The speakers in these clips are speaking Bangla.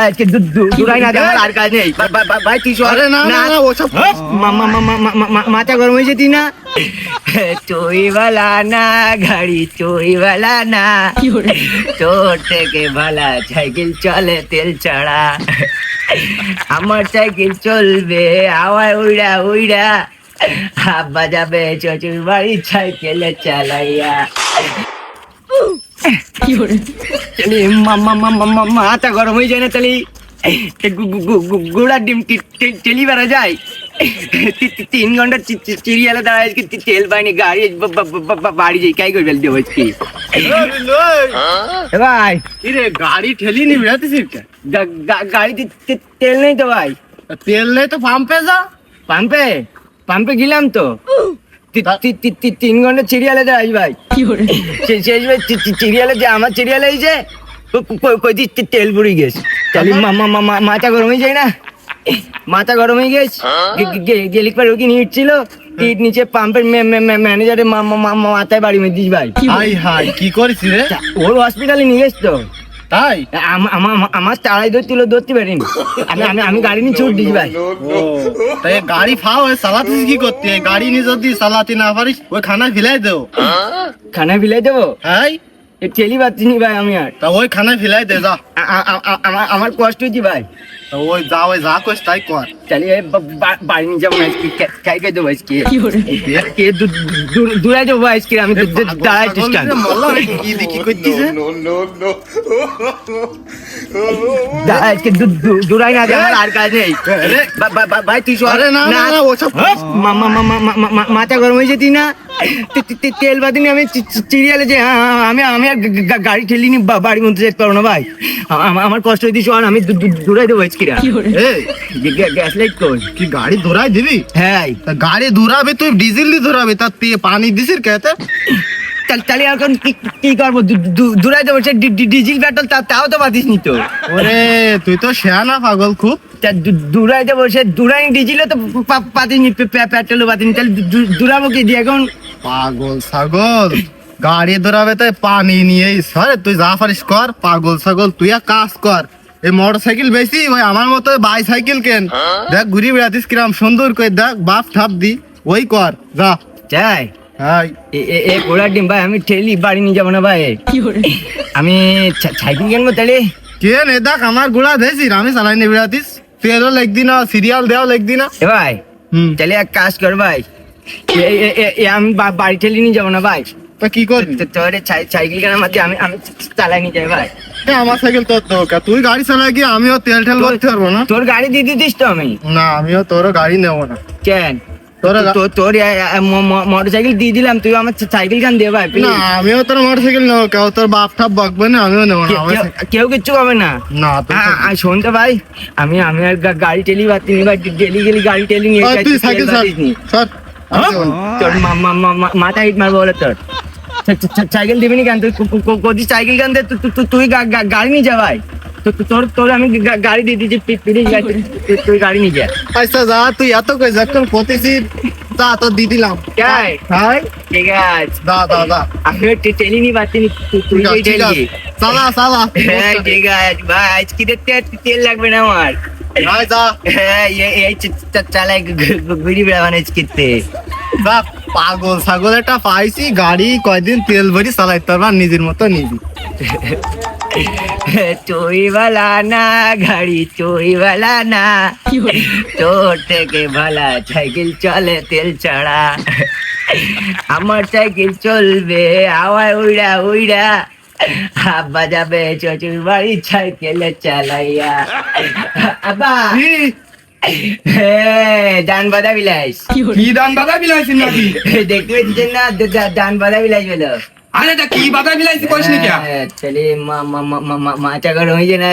আজকে দুরাই না আমার আর কাজ নেই ভাই তুই আরে না না না ওসব মাথা গরম হয়েছে তুই না চইওয়ালা না গাড়ি চইওয়ালা না তোর থেকে ভালা সাইকেল চলে তেল ছাড়া আমার সাইকেল চলবে হাওয়ায় উইড়া উইড়া আব্বা যাবে শ্বশুর বাড়ি সাইকেলে চালাইয়া মাথা গরম হয়ে যায় না তাহলে গোড়ার ডিম টেলি বেড়া যায় 3 ঘন্টা চিড়িয়ালে দাঁড়ায় তেল পাইনি গাড়ি বাড়ি যাই কাই করে ফেলতে হচ্ছে ভাই রে গাড়ি ঠেলি নি বেড়াতেছিস গাড়িতে তেল নেই তো ভাই তেল নেই তো পাম্পে যা পাম্পে গেলাম তো 3 ঘন্টা চিড়িয়ালে দাঁড়াই ভাই শেষ ভাই চিড়িয়ালে যে আমার চিড়িয়ালে যে কই দিচ্ছে তেল পুড়ে গেছে তাহলে মাথা গরম হয়ে যায় না মাথা গরম হয়ে গেছে গেলিক পর ওকে নিচ্ছিল নিচে পাম্পের ম্যানেজারের মাথায় বাড়ি মেরে দিস ভাই হাই হাই কি করিস রে ওর হসপিটালে নিয়ে গেছ তো তাই আমার তাড়াই ধরতে পারিনি আমি গাড়ি নিয়ে ছুট দিস ভাই তাই গাড়ি ফাও চালাতিস কি করতে গাড়ি নিয়ে যদি চালাতে না পারিস ওই খানা ফেলাই দেও খানা ফেলাই দেবো হ্যাঁ ঠেলি পাচ্ছি নি ভাই আমি আর তা ওই খানা ফেলাই দে যা আমার কষ্ট হচ্ছে ভাই তা ওই যা করিস তাই কর তাহলে বাড়ি নিয়ে যাবো আজকে খাই খাই দেবো আজকে দূরে যাবো আজকে আমি দাঁড়াইছিস কেন কি দেখি করছিস আজকে দূরাই না আমার আর কাজ নেই ভাই তুই আরে না না না ওসব মাথা গরম হয়েছে তুই না তেল বাদিনি আমি চিড়িয়ালে যে আমি আর গাড়ি ঠেলিনি বাড়ির মধ্যে যেতে পারবো না ভাই আমার কষ্ট হইতে শোন আমি দূরাই দেবো আজকে গ্যাস লাইট কর কি গাড়ি ধরাই দিবি হ্যাঁ তা গাড়ি ধরাবে তুই ডিজেল দিয়ে ধরাবে তার পানি দিছিস কেতে তাহলে এখন কি করবো দূরাই দেবো সে ডিজেল পেট্রোল তাও তো পাতিস নি তো ওরে তুই তো শেয়ানা পাগল খুব দূরাই দেবো সে দূরাই ডিজেলও তো পাতিস নি পেট্রোলও পাতিস নি তাহলে দূরাবো কি দিয়ে এখন পাগল ছাগল গাড়ি ধরাবে তাই পানি নিয়ে সরে তুই যা পারিস কর পাগল ছাগল তুই এক কাজ কর এই মোটর সাইকেল বেশি ওই আমার মতো বাইসাইকেল কেন দেখ ঘুরি বেড়াতিস কিরাম সুন্দর করে দেখ বাপ ঠাপ দি ওই কর যা চাই হ্যাঁ এ ঘোড়ার ডিম ভাই আমি ঠেলি বাড়ি নিয়ে যাবো না ভাই আমি সাইকেল কিনবো তাহলে কেন এ দেখ আমার গোড়া দেছি আমি চালাই নি বেড়াতিস তেলও লেখদি না সিরিয়াল দেওয়া লেখদি না এ ভাই তাহলে এক কাজ কর ভাই আমি বাড়ি ঠেলি নিয়ে যাবো না ভাই তা কি করবি তোর সাইকেল কেনার মধ্যে আমি চালাই নিয়ে যাই ভাই আমার সাইকেল তোর দরকার তুই গাড়ি চালাই গিয়ে আমিও তেল ঠেল করতে পারবো না তোর গাড়ি দিয়ে দিতিস তো আমি না আমিও তোর গাড়ি নেবো না কেন তোর মোটর সাইকেল দিয়ে দিলাম তুই আমার সাইকেল খান দিয়ে ভাই না আমিও তোর মোটর সাইকেল নেবো কেউ তোর বাপ ঠাপ বকবে না আমিও নেবো না কেউ কিচ্ছু হবে না না শোন তো ভাই আমি আর গাড়ি টেলি পাচ্ছি ভাই ডেলি গেলি গাড়ি টেলি নিয়ে তুই সাইকেল ছাড় তোর মাথা হিট মারবো বলে তোর সাইকেল দিবি নি কেন তুই কোথায় সাইকেল কেন দে তুই গাড়ি নিয়ে যা ভাই তোর আমি গাড়ি দিয়ে দিচ্ছি তুই গাড়ি নিয়ে যা আচ্ছা যা তুই এত কই যখন পতেছি যা তো দিয়ে দিলাম ঠিক আছে দা আমি টেলি নি পাচ্ছি তুই চালা হ্যাঁ ঠিক আছে ভাই আজকে দেখতে তেল লাগবে না আমার হ্যাঁ এই চালাই ঘুরি বেড়াবান আজকে পাগল ছাগল একটা পাইছি গাড়ি কয়দিন তেল ভরি চালাইতে পারবা নিজের মতো নিবি চইওয়ালা না গাড়ি চইওয়ালা না তোর থেকে ভালা সাইকেল চলে তেল ছাড়া আমার সাইকেল চলবে হাওয়ায় উইড়া উইড়া আব্বা যাবে শ্বশুর বাড়ি সাইকেলে চালাইয়া আব্বা ডান বাধা বিলাস কি দান বাধা বিলাইছি নাকি দেখতে পেয়েছেন না ডান বাধা বিলাস বলো আরে তা কি বাধা বিলাইছি কইস নি কি চলে মাথা গরম হয়ে যায় না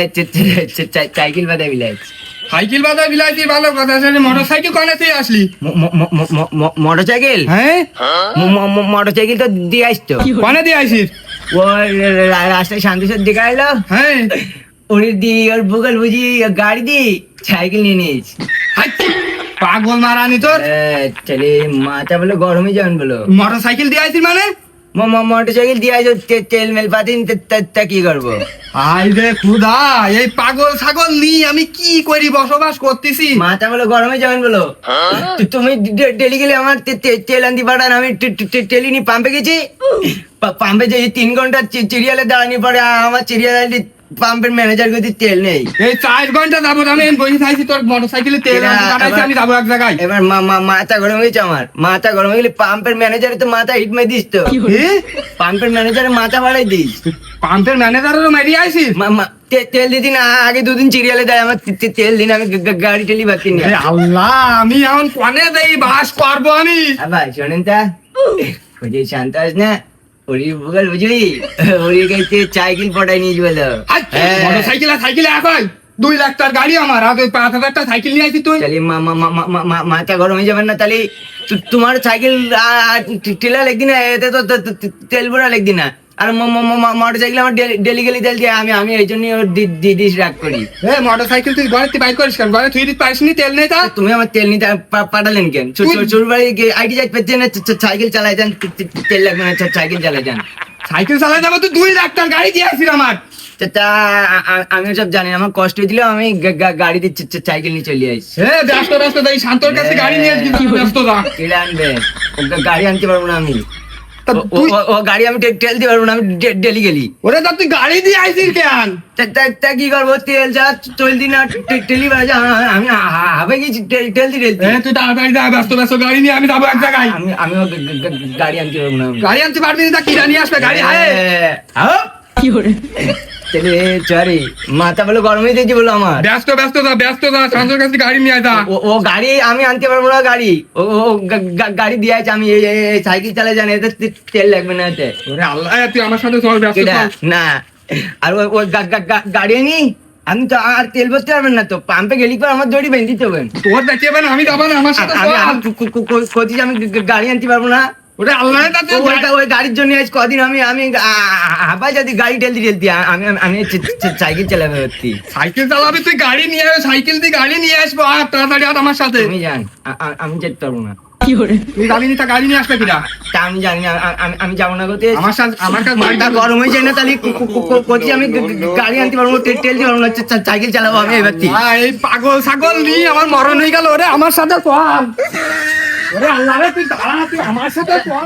সাইকেল বাধা বিলাস সাইকেল বাধা বিলাইছি ভালো কথা আছে মোটরসাইকেল কোনে তুই আসলি মোটরসাইকেল হ্যাঁ মোটরসাইকেল তো দিয়ে আসতো কোনে দিয়ে আইছিস ও রাস্তায় শান্তিসর দিকে এলো হ্যাঁ উনি দি ওর বুগল বুঝি গাড়ি দি সাইকেল নিয়ে নিয়েছি পাগল মারানি তোর চলে মাথা বলো গরমই যান বলো মোটরসাইকেল দিয়ে আইছিস মানে মোটর সাইকেল দিয়ে আইছো তেল মেল পাতিন তা কি করবো? আই রে খুদা, এই পাগল ছাগল নিয়ে আমি কি করি বসবাস করতেছি? মাথা বলো গরমে যাবেন বলো। তুমি ডেলি গেলে আমার তেল আনতে পাঠান, আমি টেলি নি পাম্পে গেছি। পাম্পে যে 3 ঘন্টা চিরিয়ালে দাঁড়ানি পরে আমার চিরিয়ালে পাম্পের ম্যানেজার গতি তেল নেই। এই 4 ঘন্টা যাবো আমি বসে থাকছি, তোর মোটরসাইকেলে তেল আনতে আমি যাবো এক জায়গায়। এবার মাথা গরম হয়েছে আমার, মাথা গরম হয়ে গেলে পাম্পের ম্যানেজারে তো মাথা হিট মেরে দিস তো। পাম্পের ম্যানেজারে মাথা বাড়াই দিস। পাম্পের ম্যানেজারেরও মেরিয়ে আইসিস? তেল দিদিন আগে 2 দিন চিরিয়ালে দেয় আমার তেল দিন, আমি গাড়ি টেলি বাকি নি। এ আল্লাহ, আমি এখন কনে দেই বাস করবো আমি? ভাই শোনেন তা, ওই যে শান্ত আস না, ওরি বুগাল বুঝলি, ওরি গাইতে সাইকেল পটাই নিয়ে বলো। মোটরসাইকেল আর সাইকেলে একই 2 লাখ টাকার গাড়ি আমার, আর 5,000 টাকা সাইকেল নিয়ে আইছিস তুই? তাহলে মাথা গরম হয়ে যাবেন না? তাহলে তোমার সাইকেল টেলা লেগ দিনা, এতে তো তেল ভরা লেগ দিনা। আর মোটর সাইকেল আমার ডেলি গেলি তেল দিয়ে, আমি এই জন্য দিদিস রাগ করি। মোটরসাইকেল তুই ঘরে বাইর করিস কেন? ঘরে তুই দিতে পারিস নি, তেল নেই তা? তুমি আমার তেল নিতে পাঠালেন কেন? ছোট বাড়ি আইডি যাই পেতে না, সাইকেল চালাই যান, তেল লাগবে না, সাইকেল চালাই যান। সাইকেল চালাই যাবো তুই? 2 লাখ টাকার গাড়ি দিয়ে আসিস আমার। তা আমি সব জানি, আমার কষ্ট হয়েছিল, আমি গাড়িতে সাইকেল নিয়ে চলে আসছি। ব্যস্ত তাই শান্তর কাছে গাড়ি নিয়ে আসবি, ব্যস্ত যা। কেটে আনবে? গাড়ি আনতে পারবো না আমি, তা তুই- ও গাড়ি আমি তেল দিতে পারবো না, আমি ডেলি গেলি। ওরে তা তুই গাড়ি দিয়ে আইছিস কেন? তা কি করবো? তেল যা চলতি না, টেলি বাজা, আমি হাবে গেছি তেল দি তুই তাড়াতাড়ি যা, ব্যস্ত গাড়ি নিয়ে আমি যাবো এক জায়গায়। আমিও গাড়ি আনতে পারবো না আমি। গাড়ি আনতে পারবি না, তা কিনা নিয়ে আসবে গাড়ি? হায় তাহলে সরি, মাথা বলে গরম হয়ে দিয়েছি বলো আমার। ব্যস্ত যা, শান্তর কাছে গাড়ি নিয়ে যা। ও গাড়ি আমি আনতে পারবো না, গাড়ি ও গাড়ি দিয়ে আছে, আমি এই সাইকেল চালাই জানি, এতে তেল লাগবে না এতে। ওরে আল্লাহ, তুই আমার সাথে চল, ব্যস্ত কেডা? চল। না, আর ওই গাড়ি নি, আমি তো আর তেল ভরতে পারবেন না তো, পাম্পে গেলি পর আমার দড়ি বেঁধে দিতে হবে। তোর দেখিয়ে আমি যাবো না, আমার সাথে চল। আমি গাড়ি আনতে পারবো না। ওরে আল্লাহ, তা তুই ওই গাড়ির জন্য আজ কদিন আমি আবার যদি গাড়ি ঠেলতে আমি সাইকেল চালাবে সত্যি। সাইকেল চালাবি তুই? গাড়ি নিয়ে আয়, সাইকেল দিয়ে গাড়ি নিয়ে আসবো, আর তাড়াতাড়ি আর আমার সাথে। আমি জান, আমি যেতে পারবো না। তুই যাবি নি, তা গাড়ি নিয়ে আসবে কিনা? তা আমি জানি না, আমি যাবো না করতে। আমার কাছে মাথা গরম হয়ে যায় না, তাহলে করছি আমি গাড়ি আনতে পারবো না, তেল দিতে পারবো না, সাইকেল চালাবো আমি এবার। এই পাগল ছাগল নিয়ে আমার মরণ হয়ে গেল। ওরে আমার সাথে চল। ওরে আল্লাহ রে, তুই দাঁড়া, তুই আমার সাথে চল।